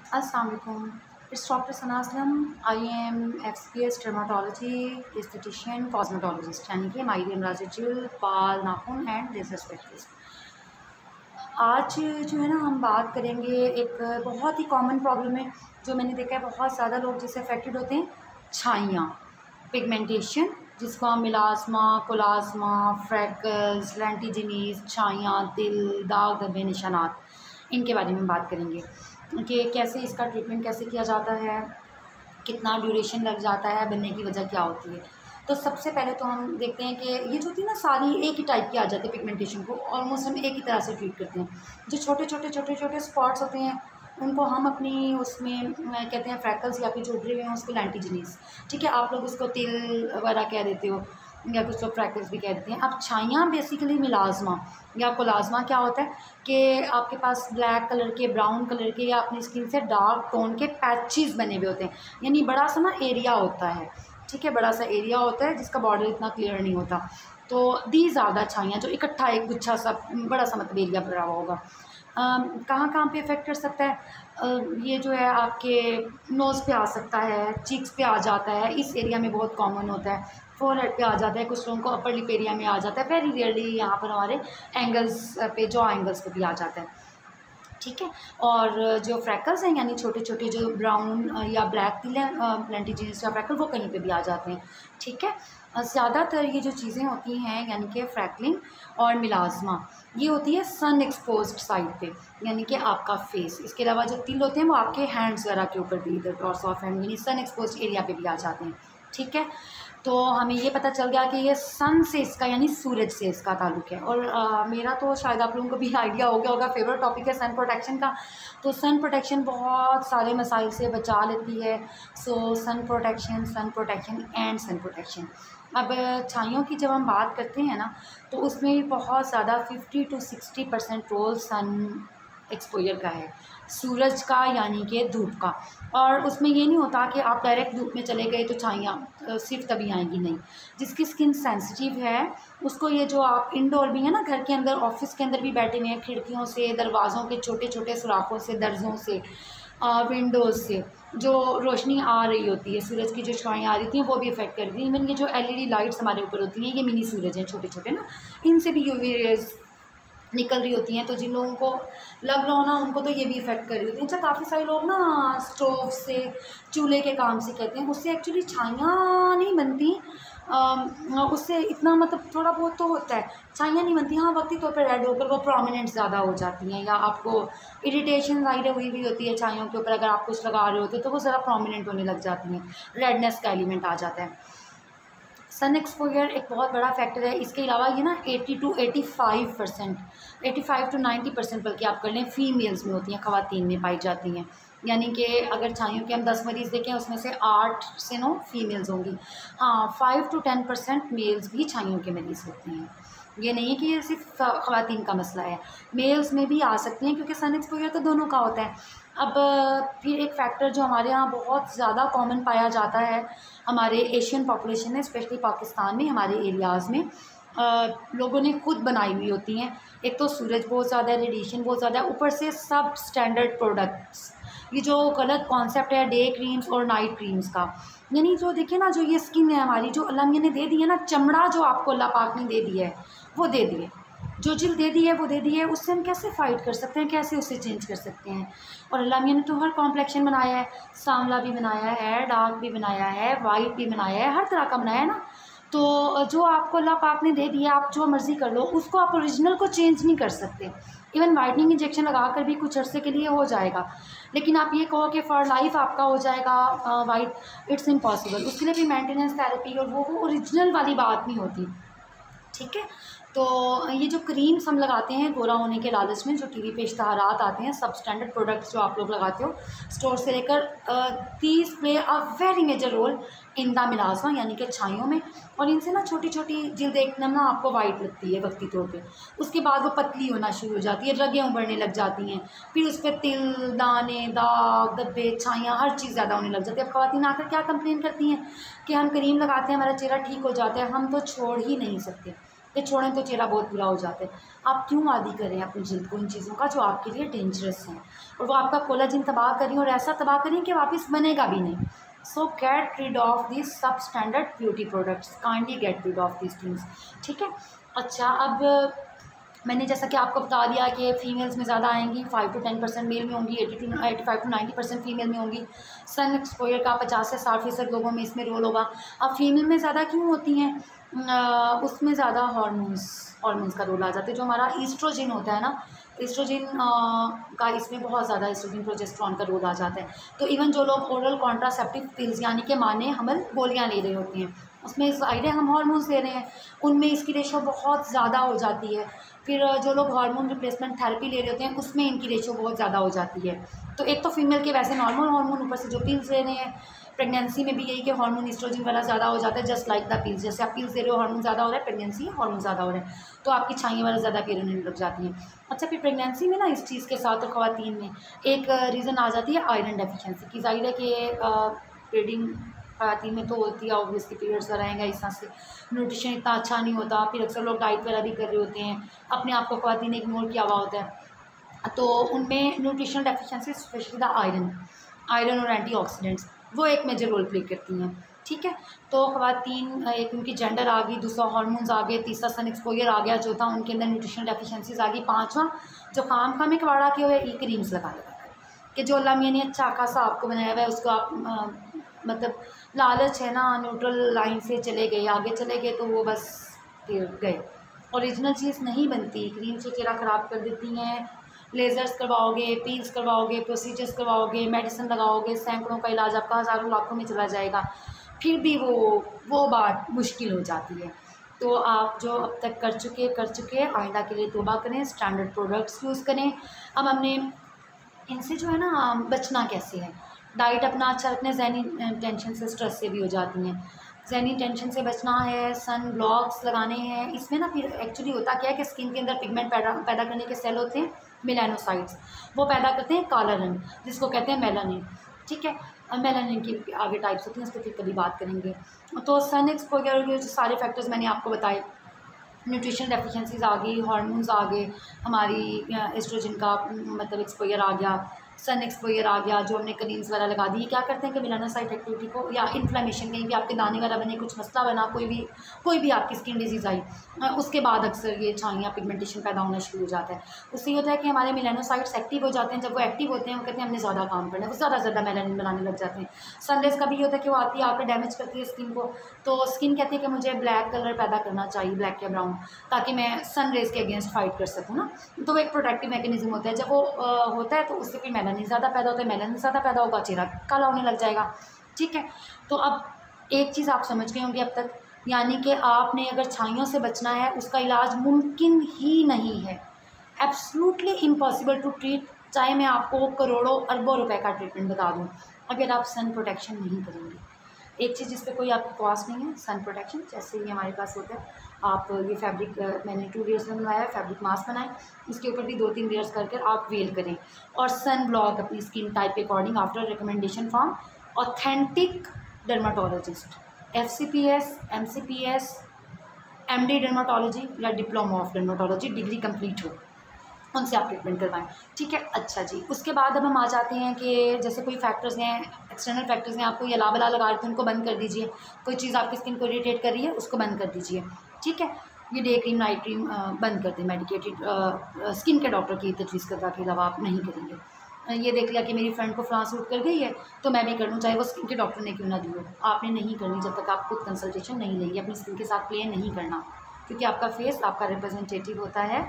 अस्सलाम वालेकुम। It's doctor Sana Aslam. I am experience dermatology esthetician cosmetologist, यानी कि माहिर अमराज जिल्द, बाल, नाखून एंड लेज़र स्पेशलिस्ट। आज जो है ना, हम बात करेंगे एक बहुत ही कॉमन प्रॉब्लम है जो मैंने देखा है बहुत ज़्यादा लोग जिससे अफेक्टेड होते हैं। छाइयाँ, पिगमेंटेशन, जिसको हम मिलास्मा, कोलास्मा, फ्रैकल्स, लेंटिजिनीज, छाइयाँ, तिल, दाग धब्बे, निशानात, इनके बारे में बात करेंगे कि कैसे इसका ट्रीटमेंट कैसे किया जाता है, कितना ड्यूरेशन लग जाता है, बनने की वजह क्या होती है। तो सबसे पहले तो हम देखते हैं कि ये जो होती है ना, सारी एक ही टाइप की आ जाती है। पिगमेंटेशन को ऑलमोस्ट हम एक ही तरह से ट्रीट करते हैं। जो छोटे छोटे स्पॉट्स होते हैं उनको हम अपनी उसमें कहते हैं फ्रैकल्स, या फिर जो उभरे हुए हैं उसको लेंटिजिनीज, ठीक है। आप लोग उसको तिल वगैरह कह देते हो, या कुछ लोग फ्रैकल्स भी कह देते हैं। अब छाइयाँ बेसिकली मिलाजमा या कोलाजमा क्या होता है कि आपके पास ब्लैक कलर के, ब्राउन कलर के, या अपनी स्किन से डार्क टोन के पैचेस बने हुए होते हैं। यानी बड़ा सा ना एरिया होता है, ठीक है, बड़ा सा एरिया होता है जिसका बॉर्डर इतना क्लियर नहीं होता। तो दी ज़्यादा छाइयाँ जो इकट्ठा एक गुच्छा सा बड़ा सा मतलब एरिया भरा हुआ होगा। कहाँ कहाँ पे इफ़ेक्ट कर सकता है? ये जो है आपके नोज़ पे आ सकता है, चीक्स पे आ जाता है, इस एरिया में बहुत कॉमन होता है। फ़ोरहेड पे आ जाता है, कुछ लोगों को अपर लिप एरिया में आ जाता है, वेरी रेयरली यहाँ पर हमारे एंगल्स पे, जॉ एंगल्स पे भी आ जाता है, ठीक है। और जो फ्रैकल्स हैं, यानी छोटे छोटे जो ब्राउन या ब्लैक तिल हैं, लेंटिजिनस या फ्रैकल, वो कहीं पे भी आ जाते हैं, ठीक है। ज़्यादातर ये जो चीज़ें होती हैं, यानी कि फ्रैकलिंग और मिलाजमा, ये होती है सन एक्सपोज्ड साइड पे, यानी कि आपका फेस। इसके अलावा जो तिल होते हैं वो आपके हैंड्स वगैरह के ऊपर भी, इधर टॉर्स ऑफ हैंड, यानी सन एक्सपोज्ड एरिया पे भी आ जाते हैं, ठीक है। तो हमें ये पता चल गया कि ये सन से इसका, यानी सूरज से इसका ताल्लुक़ है। और मेरा तो शायद आप लोगों को भी आइडिया हो गया होगा, फेवरेट टॉपिक है सन प्रोटेक्शन का। तो सन प्रोटेक्शन बहुत सारे मसाइल से बचा लेती है। So sun protection and sun protection. अब छाइयों की जब हम बात करते हैं ना, तो उसमें भी बहुत ज़्यादा 50 to 60% रोल सन एक्सपोजर का है, सूरज का, यानी कि धूप का। और उसमें ये नहीं होता कि आप डायरेक्ट धूप में चले गए तो छाइयाँ सिर्फ तभी आएंगी, नहीं। जिसकी स्किन सेंसिटिव है उसको, ये जो आप इंडोर भी है ना, घर के अंदर, ऑफिस के अंदर भी बैठे हुए हैं, खिड़कियों से, दरवाज़ों के छोटे छोटे सुराखों से, दर्जों से, विंडोज़ से जो रोशनी आ रही होती है, सूरज की जो छाएँ आ रही थी वो भी इफ़ेक्ट कर रही थी। इवन ये जो एलईडी लाइट्स हमारे ऊपर होती हैं, ये मिनी सूरज हैं छोटे छोटे ना, इनसे भी यूवी रेज़ निकल रही होती हैं। तो जिन लोगों को लग रहा हो ना, उनको तो ये भी इफ़ेक्ट कर रही होती है। अच्छा, काफ़ी सारे लोग ना स्टोव से, चूल्हे के काम से कहते हैं, उससे एक्चुअली छाइयाँ नहीं बनती। उससे इतना मतलब थोड़ा बहुत तो होता है, छाइयाँ नहीं बनती। हाँ, वक्ती तौर पर रेड होकर वो प्रोमिनेंट ज़्यादा हो जाती हैं, या आपको इरिटेशन ज़ाहिर हुई भी होती है छाइयों के ऊपर, अगर आप कुछ लगा रहे होते तो वो ज़रा प्रोमिनेंट होने लग जाती हैं, रेडनेस का एलिमेंट आ जाता है। सन एक्सपोजर एक बहुत बड़ा फैक्टर है। इसके अलावा ये ना 80 to 85%, 85 to 90% बल्कि आप कर लें, फीमेल्स में होती हैं, ख़वातीन में पाई जाती हैं। यानी कि अगर छाइयों के हम 10 मरीज़ देखें, उसमें से 8 से 9 फीमेल्स होंगी। हाँ, 5 to 10% मेल्स भी छाइयों के मरीज़ होते हैं। ये नहीं है कि ये सिर्फ ख़वातीन का मसला है, मेल्स में भी आ सकती हैं, क्योंकि सन एक्सपोजर तो दोनों का होता है। अब फिर एक फैक्टर जो हमारे यहाँ बहुत ज़्यादा कॉमन पाया जाता है हमारे एशियन पॉपुलेशन में, स्पेशली पाकिस्तान में, हमारे एरियाज़ में, लोगों ने खुद बनाई हुई होती हैं। एक तो सूरज बहुत ज़्यादा है, रेडिएशन बहुत ज़्यादा है, ऊपर से सब स्टैंडर्ड प्रोडक्ट्स। ये जो गलत कॉन्सेप्ट है डे क्रीम्स और नाइट क्रीम्स का, यानी जो देखिए ना, जो ये स्किन है हमारी, जो अल्लाह मियाँ ने दे दी है ना, चमड़ा जो आपको अल्लाह पाक ने दे दिया है, वो दे दिए, जो जिल्द दे दी है वो दे दी है, उससे हम कैसे फ़ाइट कर सकते हैं, कैसे उसे चेंज कर सकते हैं। और अल्लाह मियाँ ने तो हर कॉम्प्लेक्शन बनाया है, सांवला भी बनाया है, डार्क भी बनाया है, वाइट भी बनाया है, हर तरह का बनाया है ना। तो जो आपको अल्लाह पाक ने दे दिया, आप जो मर्ज़ी कर लो, उसको आप ओरिजिनल को चेंज नहीं कर सकते। इवन वाइटनिंग इंजेक्शन लगा कर भी कुछ अरसे के लिए हो जाएगा, लेकिन आप ये कहो कि फॉर लाइफ आपका हो जाएगा वाइट, इट्स इम्पॉसिबल। उसके लिए भी मेंटेनेंस थेरेपी, और वो ओरिजिनल वाली बात नहीं होती, ठीक है। तो ये जो क्रीम्स हम लगाते हैं गोरा होने के लालच में, जो टीवी पे इश्तहारात आते हैं, सब स्टैंडर्ड प्रोडक्ट्स जो आप लोग लगाते हो स्टोर से लेकर, these play a very major role in the मिलाजमा, यानी कि छाइयों में। और इनसे ना छोटी छोटी जिल्द एकदम ना आपको वाइट लगती है वक्ती तौर पे, उसके बाद वो पतली होना शुरू हो जाती है, रगें उभरने लग जाती हैं, फिर उस पर तिल, दाने, दाग धब्बे, छाइयाँ, हर चीज़ ज़्यादा होने लग जाती है। अब ख़वातीन आकर क्या कंप्लेन करती हैं कि हम क्रीम लगाते हैं, हमारा चेहरा ठीक हो जाता है। हम तो छोड़ ही नहीं सकते, ये छोड़ें तो चेहरा बहुत बुरा हो जाता है। आप क्यों आदी करें अपनी जल्द को इन चीज़ों का जो आपके लिए डेंजरस हैं, और वो आपका कोलाजन तबाह करें और ऐसा तबाह करें कि वापस बनेगा भी नहीं। So get rid of this sub standard beauty products, kindly get rid of this things, ठीक है। अच्छा, अब मैंने जैसा कि आपको बता दिया कि फ़ीमेल्स में ज़्यादा आएंगी, 5 to 10% मेल में होंगी, 85 to 90% फीमेल में होंगी। सन एक्सपोजर का 50 से 60% लोगों में इसमें रोल होगा। अब फीमेल में ज़्यादा क्यों होती हैं? उसमें ज़्यादा हार्मोन्स का रोल आ जाता है। जो हमारा ईस्ट्रोजन होता है ना, ईस्ट्रोजन का इसमें बहुत ज़्यादा ईस्ट्रोजन प्रोजेस्टेरॉन का रोल आ जाता है। तो इवन जो लोग ओरल कॉन्ट्रासेप्टिव पिल्स यानी कि माने हमल गोलियाँ ले रहे होते हैं, उसमें इस आइडिया हम हार्मोन्स ले रहे हैं, उनमें इसकी रेशो बहुत ज़्यादा हो जाती है। फिर जो लोग हार्मोन रिप्लेसमेंट थेरेपी ले रहे होते हैं, उसमें इनकी रेशो बहुत ज़्यादा हो जाती है। तो एक तो फीमेल के वैसे नॉर्मल हार्मोन, ऊपर से जो पिल्स ले रहे हैं, प्रेगनेंसी में भी यही कि हार्मोन ईस्ट्रोजन वाला ज़्यादा हो जाता है, जस्ट लाइक द पिल्स। जैसे आप पिल्स दे रहे हो हार्मोन ज़्यादा हो रहा है, प्रेगनेंसी हार्मोन ज़्यादा हो रहा है, तो आपकी छाइयाँ वाला ज़्यादा पेयर होने लग जाती हैं। अच्छा, फिर प्रेगनेंसी में ना इस चीज़ के साथ, और ख़वातीन में एक रीज़न आ जाती है आयरन डेफिशिएंसी की। ज़ाहिर है कि ब्रीडिंग ख़वातीन में तो होती है, ऑब्वियसली पीरियड्स रहेंगे, इस तरह से न्यूट्रिशन इतना अच्छा नहीं होता। फिर अक्सर लोग डाइट वगैरह भी कर रहे होते हैं, अपने आप को ख़वातीन ने इग्नोर किया हुआ होता है, तो उनमें nutritional deficiency specially the iron और एंटीऑक्सीडेंट्स वो एक मेजर रोल प्ले करती हैं, ठीक है। तो ख़वातीन, एक उनकी जेंडर आ गई, दूसरा हार्मोन्स आ गए, तीसरा सन एक्सपोजर आ गया, चौथा उनके अंदर न्यूट्रिशनल डेफिशिएंसीज आ गई, पाँचवा जो काम में कबाड़ा के हुए ई क्रीम्स लगा कि जो अल्लाह मियाँ ने अच्छा खासा आपको बनाया हुआ है, उसको आप मतलब लालच है ना, न्यूट्रल लाइन से चले गए, आगे चले गए, तो वो बस फिर गए। ओरिजिनल चीज़ नहीं बनती, क्रीम से चेहरा ख़राब कर देती हैं। लेज़र्स करवाओगे, पील्स करवाओगे, प्रोसीजर्स करवाओगे, मेडिसिन लगाओगे, सैकड़ों का इलाज आपका हज़ारों लाखों में चला जाएगा, फिर भी वो बात मुश्किल हो जाती है। तो आप जो अब तक कर चुके आइंदा के लिए तौबा करें, स्टैंडर्ड प्रोडक्ट्स यूज़ करें। अब हमने इनसे जो है ना बचना कैसे है? डाइट अपना अच्छा रखना, ज़हनी टेंशन से, स्ट्रेस से भी हो जाती हैं। ज़हनी टेंशन से बचना है, सन ब्लॉक्स लगाने हैं। इसमें ना फिर एक्चुअली होता क्या है कि स्किन के अंदर पिगमेंट पैदा करने के सेल होते हैं, मेलानोसाइट्स, वो पैदा करते हैं काला रंग, जिसको कहते हैं मेलानिन, ठीक है। मेलानिन की आगे टाइप्स होती हैं, उस पर फिर कभी बात करेंगे। तो सन एक्सपोजर के जो सारे फैक्टर्स मैंने आपको बताए, न्यूट्रिशन डेफिशिएंसीज आ गई, हार्मोन्स आ गए, हमारी एस्ट्रोजन का मतलब एक्सपोजर आ गया, सन एक्सपोजर आ गया, जो हमने क्रीम्स वगैरह लगा दी, क्या करते हैं कि मेलानोसाइट एक्टिविटी को, या इन्फ्लेमेशन, कहीं भी आपके दाने वगैरह बने, कुछ मसला बना, कोई भी आपकी स्किन डिजीज़ आई, उसके बाद अक्सर ये छाइयाँ पिगमेंटेशन पैदा होना शुरू हो जाता है। उससे ये होता है कि हमारे मेलानोसाइट्स एक्टिव हो जाते हैं। जब वो एक्टिव होते हैं, वो कहते हैं हमने ज़्यादा काम करना है, वो ज़्यादा से ज़्यादा मेलानिन बनाने लग जाते हैं। सनरेज़ का भी ये होता है कि वो आती है, आकर डैमेज करती है स्किन को, तो स्किन कहती है कि मुझे ब्लैक कलर पैदा करना चाहिए, ब्लैक या ब्राउन, ताकि मैं सनरेज़ के अगेंस्ट फाइट कर सकूँ ना। तो वो एक प्रोटेक्टिव मैकेनिज्म होता है। जब वो होता है तो उससे फिर मेलानिन ज़्यादा पैदा होता है, मेलानिन ज़्यादा पैदा होगा, चेहरा काला होने लग जाएगा, ठीक है। तो अब एक चीज़ आप समझ गए होंगे अब तक, यानी कि आपने अगर छाइयों से बचना है, उसका इलाज मुमकिन ही नहीं है, एब्सोल्युटली इम्पॉसिबल टू ट्रीट, चाहे मैं आपको करोड़ों अरबों रुपए का ट्रीटमेंट बता दूँ, अगर आप सन प्रोटेक्शन नहीं करेंगे। एक चीज़ जिस पे कोई आपकी कॉस्ट नहीं है, सन प्रोटेक्शन। जैसे ये हमारे पास होता है, आप ये फैब्रिक मैंने 2 लेयर्स में बनाया है, फैब्रिक मास्क बनाए, इसके ऊपर भी 2-3 लेयर्स करके आप वेल करें, और सन ब्लॉक अपनी स्किन टाइप के according after recommendation from authentic dermatologist, FCPS, MCPS, MD dermatology या diploma of dermatology degree complete हो, उनसे आप ट्रीटमेंट करवाएं, ठीक है। अच्छा जी, उसके बाद अब हम आ जाते हैं कि जैसे कोई फैक्टर्स हैं, एक्सटर्नल फैक्टर्स हैं, आपको ये लाबला लगा रहे थे, उनको बंद कर दीजिए। कोई चीज़ आपकी स्किन को इरिटेट कर रही है, उसको बंद कर दीजिए, ठीक है। ये डे क्रीम, नाइट क्रीम बंद कर दें, मेडिकेटेड स्किन के डॉक्टर की तजवीज़ करवा के दवा आप नहीं करेंगे। ये देख लिया कि मेरी फ्रेंड को फ्लां सूट कर गई है, तो मैं भी कर लूँ, चाहे वो स्किन के डॉक्टर ने क्यों ना दी हो। आपने नहीं करनी जब तक आप खुद कंसल्टेशन नहीं लेंगे, अपनी स्किन के साथ प्ले नहीं करना, क्योंकि आपका फेस आपका रिप्रेजेंटेटिव होता है।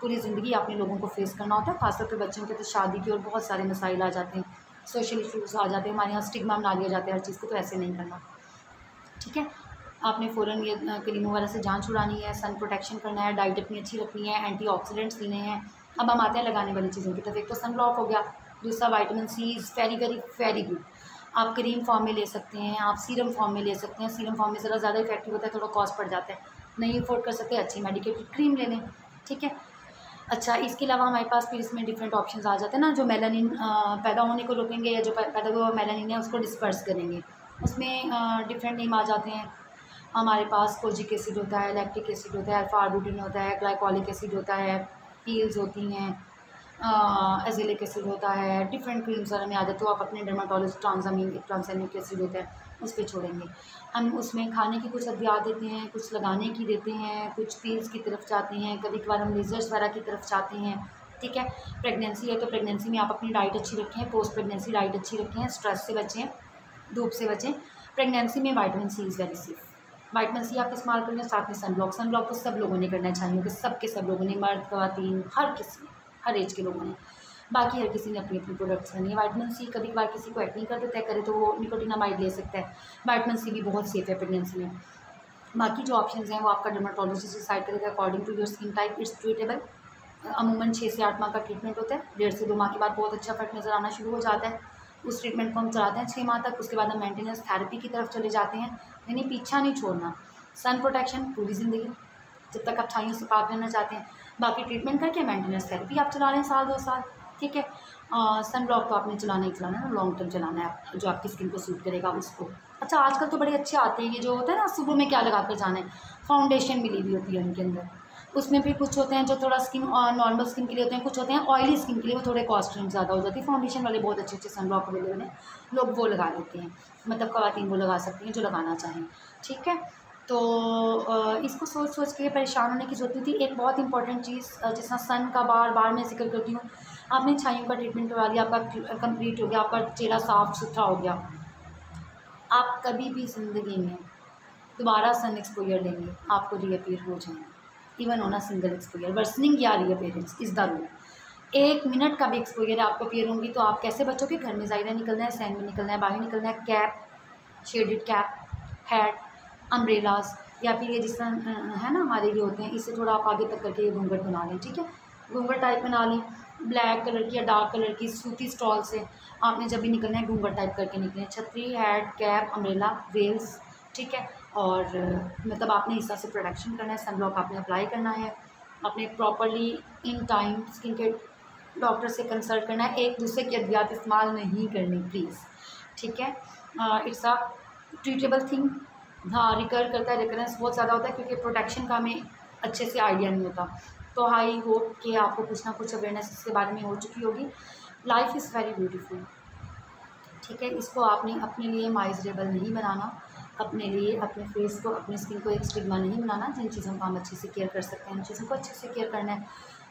पूरी ज़िंदगी आपने लोगों को फेस करना होता है, खासतौर पे बच्चों के तो शादी के और बहुत सारे मसाइल आ जाते हैं, सोशल इशूज़ आ जाते हैं, हमारे यहाँ स्टिग्मा बना दिया जाता है हर चीज़ को, तो ऐसे नहीं करना, ठीक है। आपने फ़ौरन ये क्रीमों वगैरह से जान छुड़ानी है, सन प्रोटेक्शन करना है, डाइट अपनी अच्छी रखनी है, एंटीऑक्सीडेंट्स लेने हैं। अब हम आते हैं लगाने वाली चीज़ों की तरफ। एक तो सन ब्लॉक हो गया, दूसरा vitamin C is very very very good. आप क्रीम फॉर्म में ले सकते हैं, आप सीरम फॉर्म में ले सकते हैं। सीरम फॉर्म में ज़रा ज़्यादा इफेक्टिव होता है, थोड़ा कॉस्ट पड़ जाता है, नहीं अफोर्ड कर सकते, अच्छी मेडिकेटेड क्रीम ले लें, ठीक है। अच्छा, इसके अलावा हमारे पास फिर इसमें डिफरेंट ऑप्शंस आ जाते हैं ना, जो मेलानिन पैदा होने को रोकेंगे, या जो पैदा हुआ मेलानिन है उसको डिस्पर्स करेंगे। उसमें डिफरेंट नेम आ जाते हैं, हमारे पास कोजिक एसिड होता है, लैक्टिक एसिड होता है, अल्फा आर्बुटिन होता है, ग्लाइकोलिक एसिड होता है, पील्स होती हैं, एजिलिक एसिड होता है, डिफरेंट क्रीम्स अगर हमें आदत तो आप अपने डर्माटोलॉजिस्ट ट्रांसमिक एसिड होता है उस पर छोड़ेंगे। हम उसमें खाने की कुछ अद्वियात देते हैं, कुछ लगाने की देते हैं, कुछ पील्स की तरफ जाते हैं, कभी कभार हम लेज़र्स वगैरह की तरफ जाते हैं। ठीक है, प्रेगनेंसी है तो प्रेगनेंसी में आप अपनी डाइट अच्छी रखें, पोस्ट प्रेगनेंसी डाइट अच्छी रखें, स्ट्रेस से बचें, धूप से बचें। प्रेगनेंसी में vitamin C is very safe. Vitamin C आप इस्तेमाल करें, साथ में सनब्लॉक तो सब लोगों ने करना चाहिए कि सब लोगों ने, मर्द ख़वातीन हर किसी ने, हर एज के लोगों ने, बाकी हर किसी ने अपनी अपनी प्रोडक्ट्स करनी है। विटामिन सी कभी कभार किसी को एक्ने कर देता है, करे तो वो निकोटिनामाइड ले सकता है। विटामिन सी भी बहुत सेफ़ है प्रेगनेंसी में। बाकी जो ऑप्शंस हैं वो आपका डर्माटोलॉजिस्ट डिसाइड करेगा according to your skin type. It's treatable. अमूमन 6 से 8 माह का ट्रीटमेंट होता है। 1.5 से 2 माह के बाद बहुत अच्छा फ़र्क नज़र आना शुरू हो जाता है। उस ट्रीटमेंट को हम चलाते हैं 6 माह तक। उसके बाद हम मेंटेनेंस थेरेपी की तरफ चले जाते हैं, यानी पीछा नहीं छोड़ना। सन प्रोटेक्शन पूरी ज़िंदगी, जब तक आप छाइयों से पाक रहना चाहते हैं। बाकी ट्रीटमेंट करके मेंटेनेंस थेरेपी आप चला लें 1-2 साल। ठीक है, सन ब्लॉक तो आपने चलाना ही चलाना है ना, लॉन्ग टर्म चलाना है, जो आपकी स्किन को सूट करेगा उसको। अच्छा, आजकल तो बड़े अच्छे आते हैं, ये जो होता है ना सुबह में क्या लगा कर जाना है, फाउंडेशन मिली हुई होती है उनके अंदर। उसमें भी कुछ होते हैं जो थोड़ा स्किन नॉर्मल स्किन के लिए होते हैं, कुछ होते हैं ऑयली स्किन के लिए, वो थोड़े कॉस्ट ज़्यादा हो जाती है। फाउंडेशन वाले बहुत अच्छे अच्छे सन ब्लॉक अवेलेबल हैं, लोग वो लगा लेते हैं, मतलब ख़वातीन वो लगा सकती हैं जो लगाना चाहें। ठीक है, तो इसको सोच सोच के परेशान होने की ज़रूरत नहीं थी। एक बहुत इंपॉर्टेंट चीज़ जिस तरह सन का बार बार मैं जिक्र करती हूँ, आपने छाइयों का ट्रीटमेंट करवा लिया, आपका कंप्लीट हो गया, आपका चेहरा साफ़ सुथरा हो गया, आप कभी भी ज़िंदगी में दोबारा सन एक्सपोजर लेंगे आपको रीअपीयर हो जाएंगे, even on a single exposure. Worsening या रीअपीयरेंस इज़ द रूल। 1 मिनट का भी एक्सपोजर आपको अपीयर होंगी तो आप कैसे बचोगे? घर में ज़ाहिर निकलना है, सैन में निकलना है, बाहर निकलना है, cap, shaded cap, hat, umbrellas, या फिर ये जिस तरह है ना हमारे ये होते हैं, इससे थोड़ा आप आगे तक करके ये घूंघट बना लें। ठीक है, घूंघट टाइप बना लें, ब्लैक कलर की या डार्क कलर की सूती स्टॉल से आपने जब भी निकलना है घूंघट टाइप करके निकलें। छतरी, हैट, कैप, अम्ब्रेला, वेल्स। ठीक है, और मतलब आपने इस तरह से प्रोटेक्शन करना है, सनब्लॉक आपने अप्लाई करना है, आपने प्रॉपरली इन टाइम स्किन के डॉक्टर से कंसल्ट करना है, एक दूसरे की अद्वियात इस्तेमाल नहीं करनी प्लीज़। ठीक है, इट्स अ ट्रीटेबल थिंग। हाँ, रिकर करता है, रिकरेंस बहुत ज़्यादा होता है क्योंकि प्रोटेक्शन का हमें अच्छे से आइडिया नहीं होता। तो आई होप कि आपको कुछ ना कुछ अवेयरनेस इसके बारे में हो चुकी होगी। Life is very beautiful. ठीक है, इसको आपने अपने लिए माइजरेबल नहीं बनाना, अपने लिए, अपने फेस को, अपनी स्किन को एक स्टिग्मा नहीं बनाना। जिन चीज़ों को हम अच्छे से केयर कर सकते हैं उन चीज़ों को अच्छे से केयर करना है।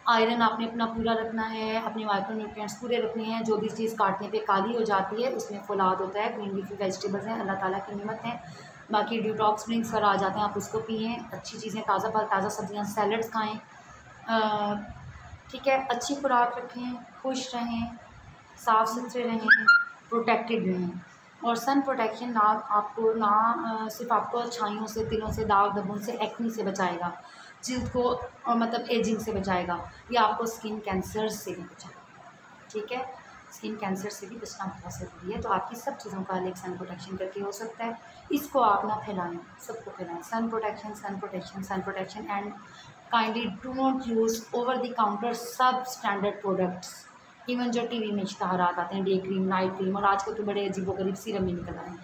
आयरन आपने अपना पूरा रखना है, अपने माइक्रोन्यूट्रिएंट्स पूरे रखने हैं। जो भी चीज़ काटने पे काली हो जाती है उसमें फौलाद होता है, ग्रीन लीफी वेजिटेबल्स हैं, अल्लाह ताला की नेमत है। बाकी डिटॉक्स ड्रिंक्स पर आ जाते हैं, आप उसको पिएँ, अच्छी चीज़ें, ताज़ा फल, ताज़ा सब्जियाँ, सैलड्स खाएँ। ठीक है, अच्छी खुराक रखें, खुश रहें, साफ़ सुथरे रहें, प्रोटेक्टेड रहें। और सन प्रोटेक्शन ना आपको ना सिर्फ आपको छाइयों से, तिलों से, दाग धब्बों से, एक्ने से बचाएगा, जिल्द को मतलब एजिंग से बचाएगा, या आपको स्किन कैंसर से भी बचाएगा। ठीक है, स्किन कैंसर से भी बचना बहुत ज़रूरी है। तो आपकी सब चीज़ों का अलग सन प्रोटेक्शन करके हो सकता है। इसको आप ना फैलाएँ, सबको फैलाएँ। Sun protection, sun protection, sun protection, and kindly do not use over the counter sub standard products. Even जो टीवी में इश्तहारात आते हैं, डे क्रीम, नाइट क्रीम, और आजकल तो बड़े अजीबोगरीब सीरम भी निकल आए हैं।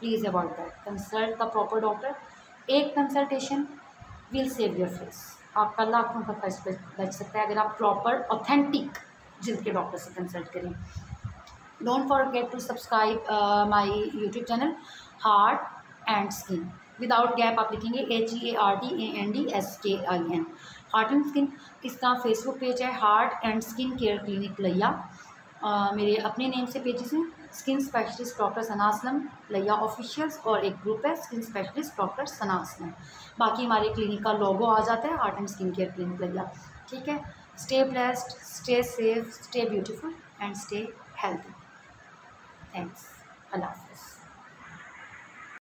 Please avoid that. Consult the proper doctor. एक consultation will save your face. आपका लाखों का खर्च बच सकता है अगर आप प्रॉपर ऑथेंटिक जिल्द के डॉक्टर से कंसल्ट करें। Don't forget to subscribe my YouTube channel heart and skin. Without gap आप लिखेंगे HEARTANDSKIN, हार्ट एंड स्किन। इसका फेसबुक पेज है heart and skin care clinic Layyah. मेरे अपने नेम से पेजेस हैं, skin specialist doctor Sana Aslam Layyah officials, और एक ग्रुप है skin specialist doctor Sana Aslam. बाकी हमारे क्लिनिक का लोगो आ जाता है heart and skin care clinic Layyah. ठीक है, stay blessed, stay safe, stay beautiful and stay healthy. Thanks, अल्लाह हाफ़िज़।